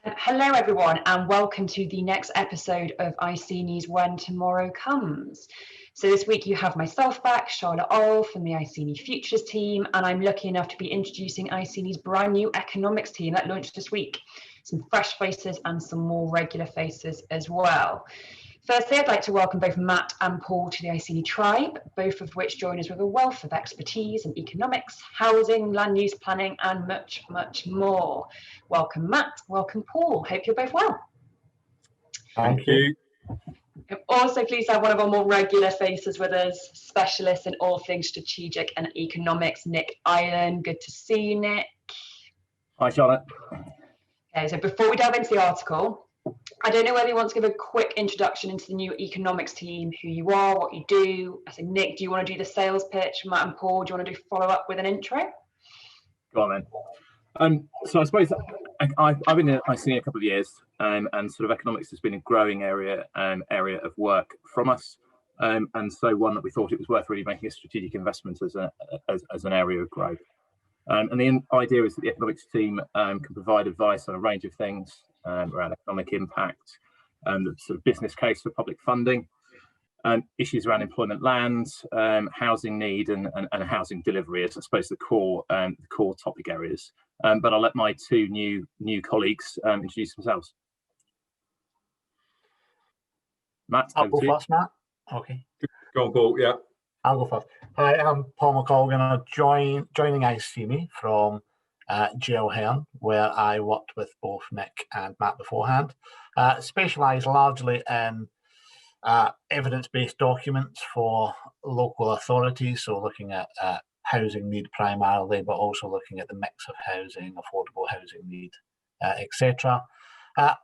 Hello everyone and welcome to the next episode of Iceni's When Tomorrow Comes. So this week you have myself back, Charlotte Oll from the Iceni Futures team, and I'm lucky enough to be introducing Iceni's brand new economics team that launched this week. Some fresh faces and some more regular faces as well. Firstly, I'd like to welcome both Matt and Paul to the Iceni tribe, both of which join us with a wealth of expertise in economics, housing, land use planning, and much, much more. Welcome, Matt. Welcome, Paul. Hope you're both well. Thank you. I'm also pleased to have one of our more regular faces with us, specialist in all things strategic and economics, Nick Island. Good to see you, Nick. Hi, Charlotte. Okay, so before we delve into the article, I don't know whether you want to give a quick introduction into the new economics team, who you are, what you do. I think, Nick, do you want to do the sales pitch? Matt and Paul, do you want to do follow up with an intro? Go on then. So I suppose I've been at Iceni a couple of years, and sort of economics has been a growing area of work from us, and so one that we thought it was worth really making a strategic investment as an area of growth. And the idea is that the economics team can provide advice on a range of things around economic impact, the sort of business case for public funding, issues around employment lands, housing need, and housing delivery as I suppose the core topic areas. But I'll let my two new colleagues introduce themselves. Matt, I'll go first, Matt. Okay. Go on, Paul. Yeah. I'll go first. Hi, I'm Paul McColgan. I'm joining Iceni from JL Hearn, where I worked with both Nick and Matt beforehand. Specialised largely in evidence-based documents for local authorities, so looking at housing need primarily, but also looking at the mix of housing, affordable housing need, etc.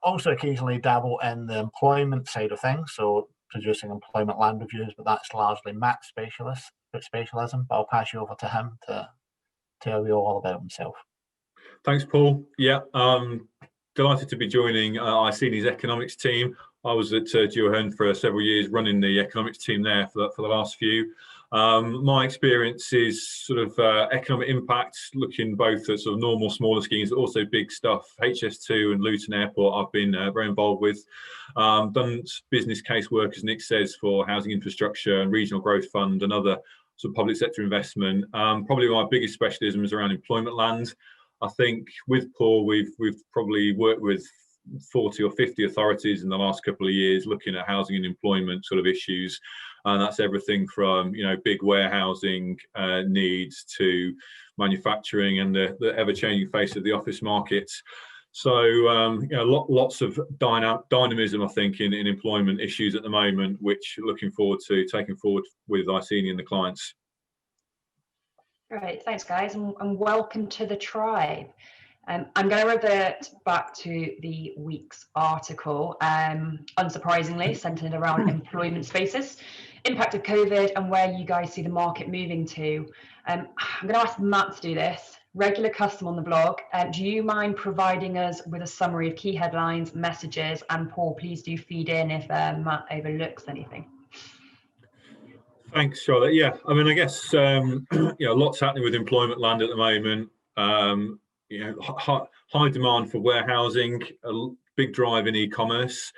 Also occasionally dabble in the employment side of things, so producing employment land reviews, but that's largely Matt's specialism. But I'll pass you over to him to tell you all about himself. Thanks, Paul. Yeah, delighted to be joining Iceni's economics team. I was at JL Hearn for several years, running the economics team there for the last few. My experience is sort of economic impact, looking both at sort of normal, smaller schemes, but also big stuff. HS2 and Luton Airport I've been very involved with. Done business case work, as Nick says, for housing infrastructure and regional growth fund and other sort of public sector investment. Probably my biggest specialism is around employment land. I think with Paul, we've probably worked with 40 or 50 authorities in the last couple of years looking at housing and employment sort of issues, and that's everything from big warehousing needs to manufacturing and the ever-changing face of the office markets. So lots of dynamism I think in employment issues at the moment, which looking forward to taking forward with Iceni and the clients. Great, thanks guys, and welcome to the tribe. I'm going to revert back to the week's article, unsurprisingly centered around employment spaces, impact of COVID, and where you guys see the market moving to. I'm going to ask Matt to do this. Regular customer on the blog, do you mind providing us with a summary of key headlines, messages, and Paul, please do feed in if Matt overlooks anything. Thanks, Charlotte. Yeah, I mean, I guess lots happening with employment land at the moment. High demand for warehousing, a big drive in e-commerce.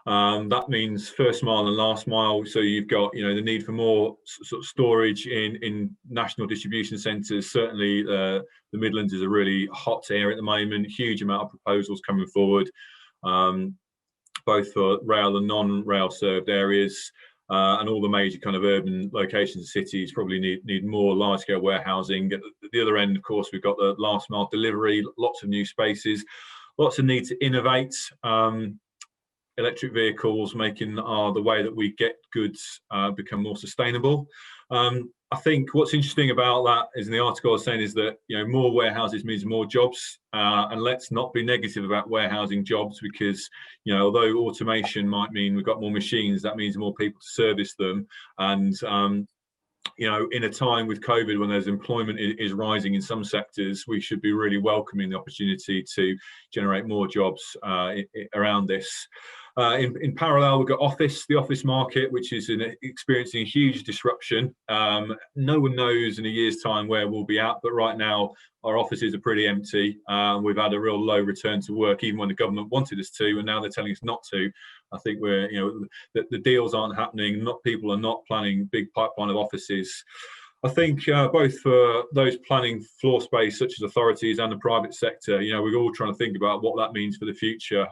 That means first mile and last mile. So you've got the need for more sort of storage in national distribution centres. Certainly, the Midlands is a really hot area at the moment. Huge amount of proposals coming forward, both for rail and non-rail served areas. And all the major kind of urban locations and cities probably need more large-scale warehousing. At the other end, of course, we've got the last-mile delivery, lots of new spaces, lots of need to innovate. Electric vehicles making the way that we get goods become more sustainable. I think what's interesting about that is in the article I was saying is that more warehouses means more jobs, and let's not be negative about warehousing jobs, because although automation might mean we've got more machines, that means more people to service them. And in a time with COVID when there's employment is rising in some sectors, we should be really welcoming the opportunity to generate more jobs around this. In parallel, we've got the office market, which is experiencing a huge disruption. No one knows in a year's time where we'll be at, but right now our offices are pretty empty. We've had a real low return to work, even when the government wanted us to, and now they're telling us not to. I think the deals aren't happening. People are not planning big pipeline of offices. I think both for those planning floor space, such as authorities and the private sector, we're all trying to think about what that means for the future.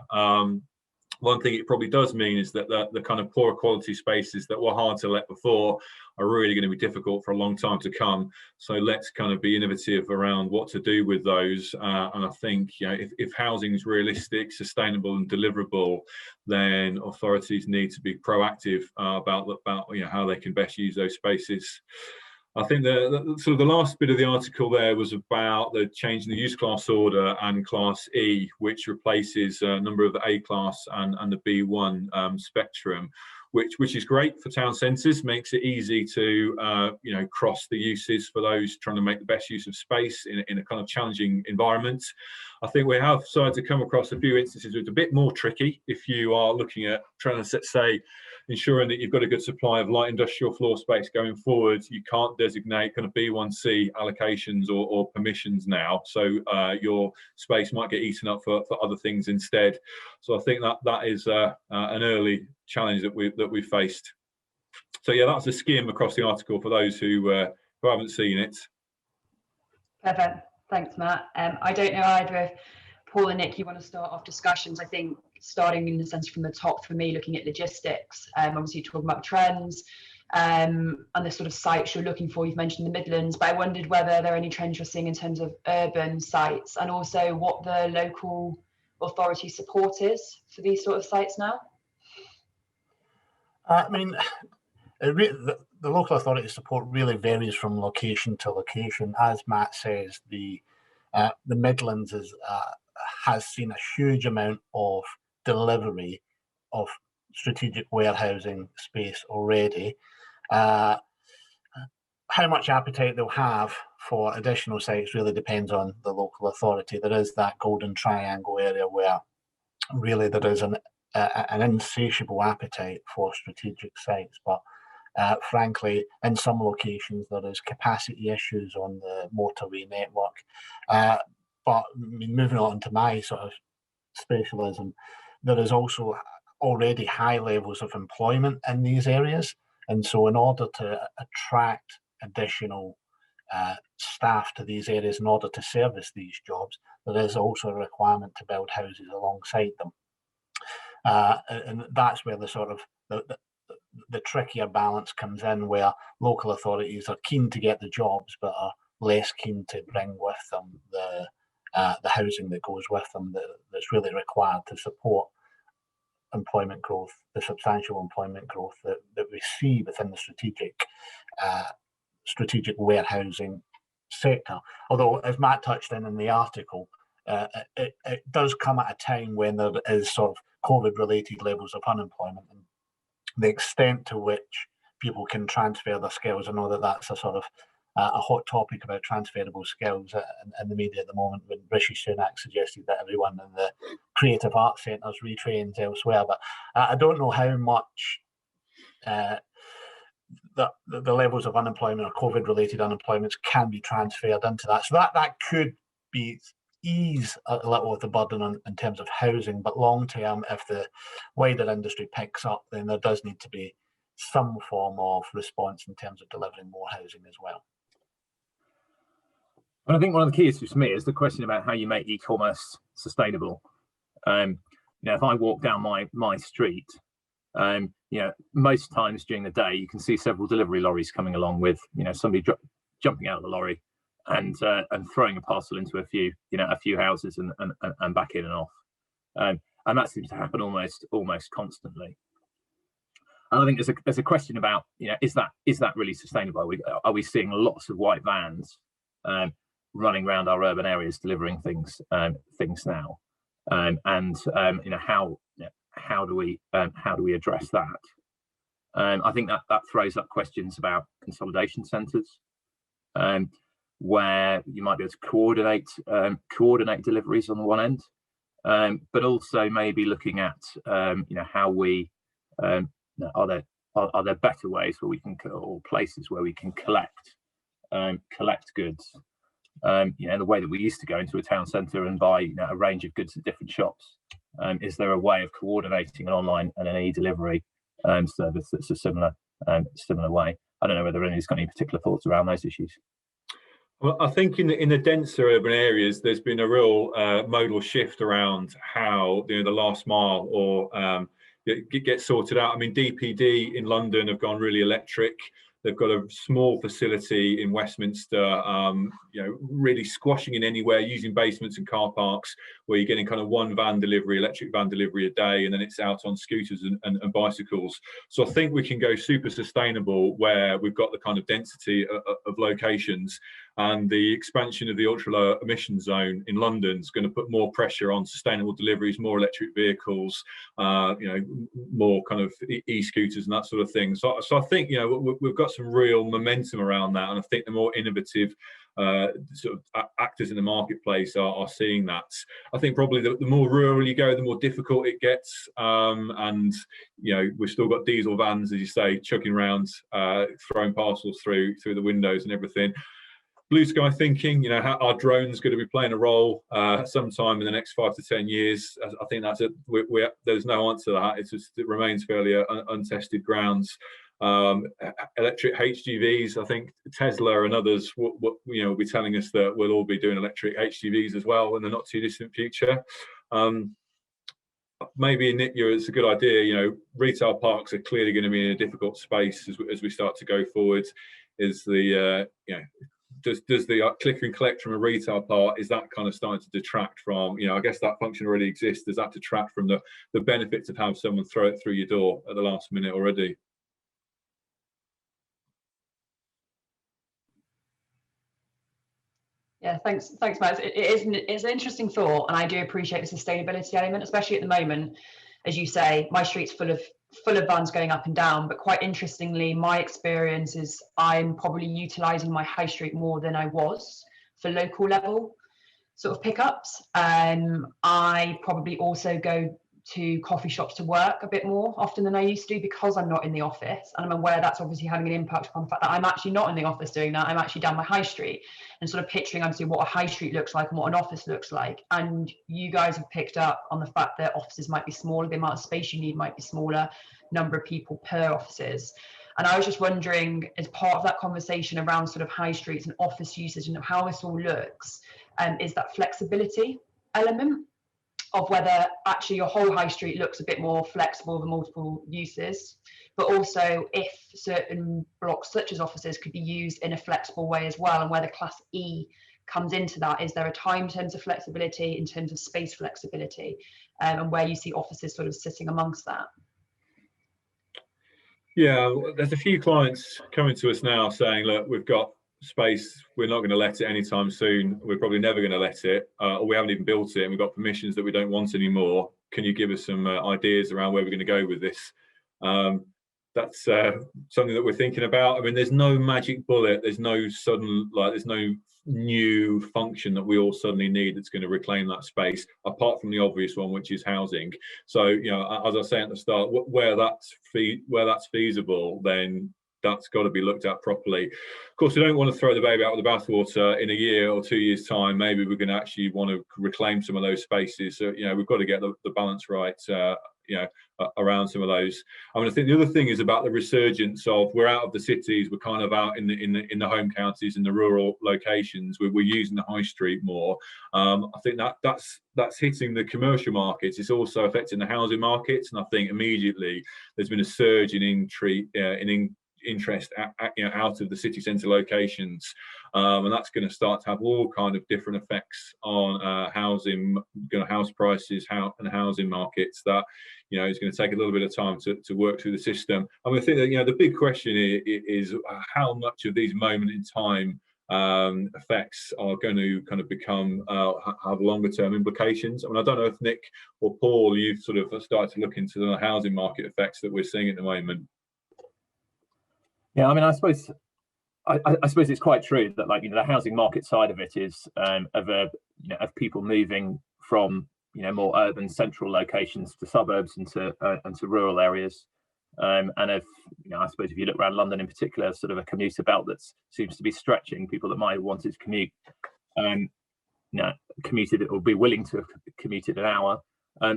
One thing it probably does mean is that the kind of poorer quality spaces that were hard to let before are really going to be difficult for a long time to come. So let's kind of be innovative around what to do with those. And I think if housing is realistic, sustainable and deliverable, then authorities need to be proactive about how they can best use those spaces. I think the last bit of the article there was about the change in the use class order and Class E, which replaces a number of the A class and the B1 spectrum, which is great for town centres, makes it easy to cross the uses for those trying to make the best use of space in a kind of challenging environment. I think we have started to come across a few instances where it's a bit more tricky if you are looking at trying to say ensuring that you've got a good supply of light industrial floor space going forward. You can't designate kind of B1C allocations or permissions now, so your space might get eaten up for other things instead. So I think that is an early challenge that we've faced. So yeah, that's a skim across the article for those who haven't seen it. Perfect. Thanks, Matt. I don't know either if Paul and Nick, you want to start off discussions. I think starting in the sense from the top for me, looking at logistics, obviously talking about trends and the sort of sites you're looking for. You've mentioned the Midlands, but I wondered whether there are any trends you're seeing in terms of urban sites and also what the local authority support is for these sort of sites now. I mean, the local authority support really varies from location to location. As Matt says, the Midlands has seen a huge amount of delivery of strategic warehousing space already. How much appetite they'll have for additional sites really depends on the local authority. There is that golden triangle area where really there is an insatiable appetite for strategic sites, but frankly, in some locations there is capacity issues on the motorway network. But moving on to my sort of specialism, there is also already high levels of employment in these areas, and so in order to attract additional staff to these areas in order to service these jobs, there is also a requirement to build houses alongside them. And that's where the sort of the trickier balance comes in, where local authorities are keen to get the jobs but are less keen to bring with them the housing that goes with them that's really required to support employment growth, the substantial employment growth that we see within the strategic warehousing sector. Although, as Matt touched in the article, it does come at a time when there is sort of COVID-related levels of unemployment, and the extent to which people can transfer their skills. I know that that's a sort of a hot topic about transferable skills in the media at the moment, when Rishi Sunak suggested that everyone in the creative arts centres retrains elsewhere. But I don't know how much the levels of unemployment or COVID-related unemployments can be transferred into that. So that could be ease a little of the burden in terms of housing, but long term, if the wider industry picks up, then there does need to be some form of response in terms of delivering more housing as well. And I think one of the key issues for me is the question about how you make e-commerce sustainable. If I walk down my street, most times during the day you can see several delivery lorries coming along with somebody jumping out of the lorry and throwing a parcel into a few houses and back in and off, and that seems to happen almost constantly. And I think there's a question about is that really sustainable? Are we seeing lots of white vans running around our urban areas delivering things now, and how do we address that? I think that throws up questions about consolidation centres, where you might be able to coordinate deliveries on the one end, but also maybe looking at how we are there better ways where we can, or places where we can collect goods, the way that we used to go into a town centre and buy a range of goods at different shops. Is there a way of coordinating an online and an e-delivery service that's a similar way? I don't know whether anybody's got any particular thoughts around those issues. Well, I think in the denser urban areas, there's been a real modal shift around how the last mile or gets sorted out. I mean, DPD in London have gone really electric. They've got a small facility in Westminster, really squashing in anywhere, using basements and car parks, where you're getting kind of one electric van delivery a day, and then it's out on scooters and bicycles. So I think we can go super sustainable where we've got the kind of density of locations, and the expansion of the ultra low emission zone in London is going to put more pressure on sustainable deliveries, more electric vehicles, more kind of e-scooters and that sort of thing. So I think we've got some real momentum around that, and I think the more innovative sort of actors in the marketplace are seeing that. I think probably the more rural you go, the more difficult it gets, and we've still got diesel vans, as you say, chucking around, throwing parcels through the windows and everything. Blue sky thinking, how our drones going to be playing a role sometime in the next 5 to 10 years. I think that's there's no answer to that. It remains fairly untested grounds. Electric HGVs, I think Tesla and others will be telling us that we'll all be doing electric HGVs as well in the not too distant future. Maybe in NITU it's a good idea. Retail parks are clearly going to be in a difficult space as we start to go forward. Is the does the click and collect from a retail part, is that kind of starting to detract from, I guess that function already exists, does that detract from the benefits of having someone throw it through your door at the last minute already? Yeah, thanks, Matt. It's an interesting thought, and I do appreciate the sustainability element, especially at the moment. As you say, my street's full of vans going up and down, but quite interestingly, my experience is I'm probably utilising my high street more than I was for local level sort of pickups. I probably also go to coffee shops to work a bit more often than I used to, because I'm not in the office, and I'm aware that's obviously having an impact on the fact that I'm actually not in the office doing that. I'm actually down my high street and sort of picturing obviously what a high street looks like and what an office looks like. And you guys have picked up on the fact that offices might be smaller, the amount of space you need might be smaller, number of people per offices. And I was just wondering, as part of that conversation around sort of high streets and office usage and how this all looks, is that flexibility element of whether actually your whole high street looks a bit more flexible for multiple uses, but also if certain blocks such as offices could be used in a flexible way as well, and whether Class E comes into that. Is there a time in terms of flexibility, in terms of space flexibility, and where you see offices sort of sitting amongst that? Yeah, there's a few clients coming to us now saying, look, we've got space, we're not going to let it anytime soon, we're probably never going to let it, or we haven't even built it and we've got permissions that we don't want anymore. Can you give us some ideas around where we're going to go with this? That's something that we're thinking about. I mean, there's no magic bullet, there's no sudden, there's no new function that we all suddenly need that's going to reclaim that space, apart from the obvious one, which is housing. So, as I was saying at the start, where that's feasible, then that's got to be looked at properly. Of course, we don't want to throw the baby out with the bathwater. In a year or 2 years' time, maybe we're going to actually want to reclaim some of those spaces. So, we've got to get the balance right, around some of those. I mean, I think the other thing is about the resurgence of, we're out of the cities, we're kind of out in the home counties, in the rural locations. We're using the high street more. I think that's hitting the commercial markets. It's also affecting the housing markets, and I think immediately there's been a surge in interest out of the city centre locations, and that's going to start to have all kind of different effects on housing, house prices, and housing markets. That is going to take a little bit of time to work through the system. I mean, I think that the big question is how much of these moment in time effects are going to kind of become have longer term implications. I mean, I don't know if Nick or Paul, you've sort of started to look into the housing market effects that we're seeing at the moment. Yeah, I mean, I suppose it's quite true that, the housing market side of it is of people moving from more urban central locations to suburbs and to rural areas. And if I suppose if you look around London in particular, sort of a commuter belt that seems to be stretching, people that might have wanted to commute, commuted or be willing to have commuted an hour,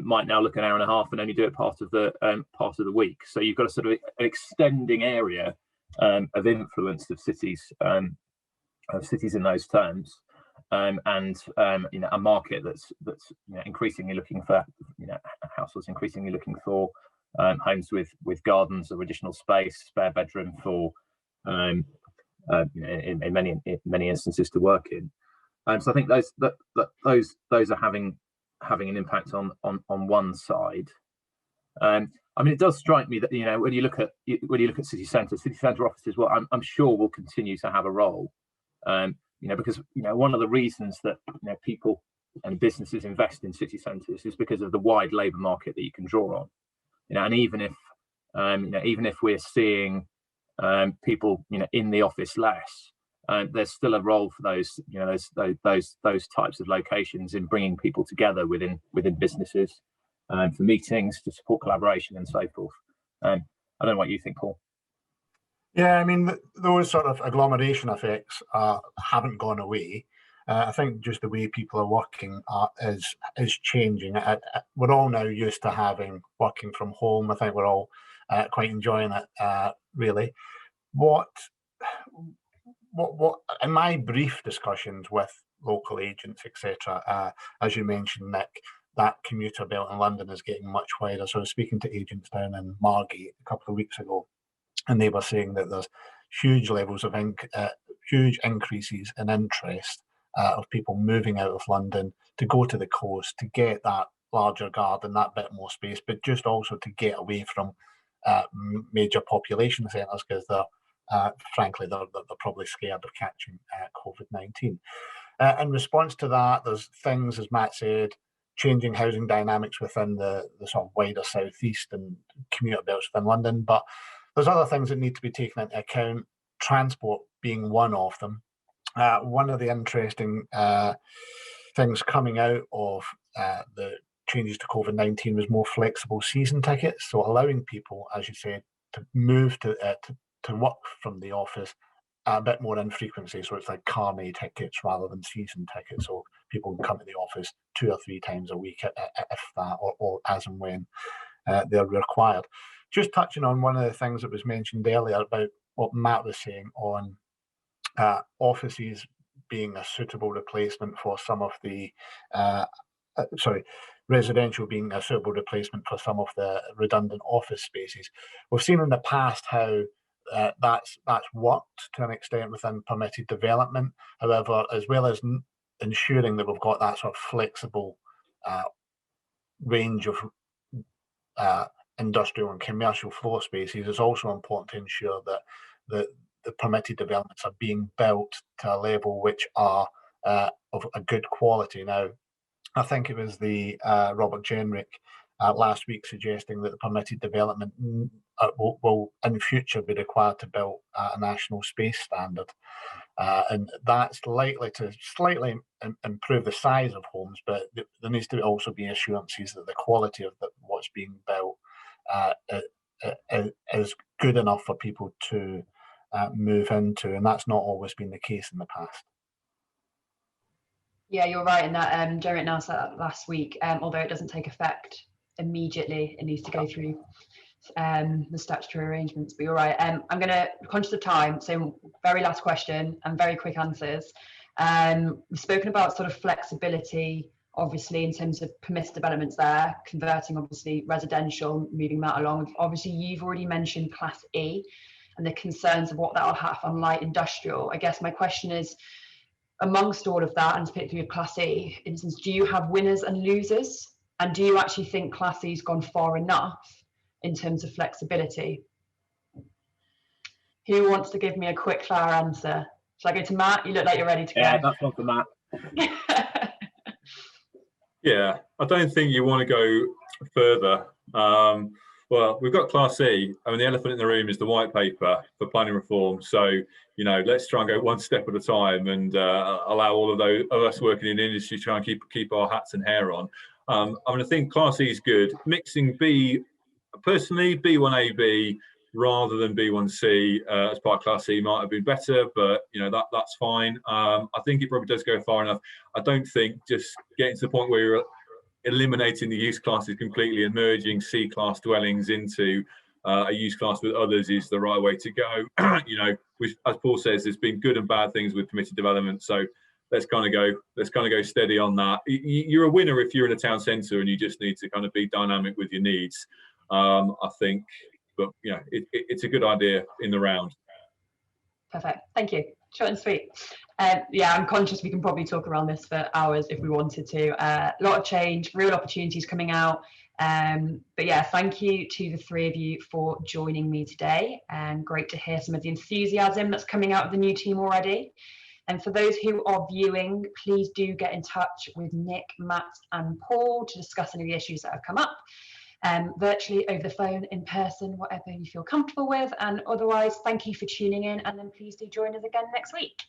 might now look an hour and a half and only do it part of the week. So you've got a sort of an extending area of influence of cities in those terms, and a market that's increasingly looking for households increasingly looking for homes with gardens or additional space, spare bedroom for in many instances to work in. So I think those are having an impact on one side. It does strike me that when you look at city centre offices, well, I'm sure will continue to have a role, because one of the reasons that people and businesses invest in city centres is because of the wide labour market that you can draw on. And even if we're seeing people in the office less, there's still a role for those types of locations in bringing people together within businesses, for meetings, to support collaboration and so forth. I don't know what you think, Paul. Yeah, those sort of agglomeration effects haven't gone away. I think just the way people are working is changing. We're all now used to working from home. I think we're all quite enjoying it, really. What in my brief discussions with local agents, etc., as you mentioned, Nick, that commuter belt in London is getting much wider. So I was speaking to agents down in Margate a couple of weeks ago, and they were saying that there's huge levels of huge increases in interest of people moving out of London to go to the coast to get that larger garden, that bit more space, but just also to get away from major population centres, because frankly they're probably scared of catching COVID-19. In response to that, there's things, as Matt said, changing housing dynamics within the sort of wider southeast and commuter belts within London, but there's other things that need to be taken into account, transport being one of them. One of the interesting things coming out of the changes to COVID-19 was more flexible season tickets, so allowing people, as you said, to move to work from the office a bit more in frequency. So it's like carnet tickets rather than season tickets, so people can come to the office 2 or 3 times a week, if that, or as and when they're required. Just touching on one of the things that was mentioned earlier about what Matt was saying on offices being a suitable replacement for some of the residential being a suitable replacement for some of the redundant office spaces. We've seen in the past how that's worked to an extent within permitted development. However, as well as ensuring that we've got that sort of flexible range of industrial and commercial floor spaces, it's also important to ensure that the permitted developments are being built to a level which are of a good quality. Now, I think it was the Robert Jenrick last week suggesting that the permitted development will in future be required to build a national space standard, and that's likely to slightly improve the size of homes, but there needs to also be assurances that the quality of what's being built is good enough for people to move into, and that's not always been the case in the past. Yeah, you're right in that. Jenrick announced that last week, although it doesn't take effect immediately, it needs to go through the statutory arrangements, but you're right. I'm going to, conscious of time, so very last question and very quick answers. We've spoken about sort of flexibility, obviously, in terms of permitted developments there, converting obviously residential, moving that along. Obviously, you've already mentioned Class E and the concerns of what that will have on light industrial. I guess my question is, amongst all of that, and particularly with Class E, for instance, do you have winners and losers? And do you actually think Class E's gone far enough in terms of flexibility? Who wants to give me a quick, clear answer? Shall I go to Matt? You look like you're ready to go. Yeah, that's one for Matt. Yeah, I don't think you want to go further. Well, we've got Class E. The elephant in the room is the white paper for planning reform. So, let's try and go one step at a time and allow all of us working in the industry to try and keep our hats and hair on. I mean, I think Class E is good. Mixing personally, B1AB rather than B1C as part of Class E might have been better, but that's fine. I think it probably does go far enough. I don't think just getting to the point where you're eliminating the use classes completely and merging C class dwellings into a use class with others is the right way to go. As Paul says, there's been good and bad things with permitted development, so let's kind of go steady on that. You're a winner if you're in a town centre and you just need to kind of be dynamic with your needs, I think. But it's a good idea in the round. Perfect. Thank you. Short and sweet. Yeah, I'm conscious we can probably talk around this for hours if we wanted to. A lot of change, real opportunities coming out. But yeah, thank you to the three of you for joining me today, and great to hear some of the enthusiasm that's coming out of the new team already. And for those who are viewing, please do get in touch with Nick, Matt and Paul to discuss any of the issues that have come up, virtually, over the phone, in person, whatever you feel comfortable with. And otherwise, thank you for tuning in, and then please do join us again next week.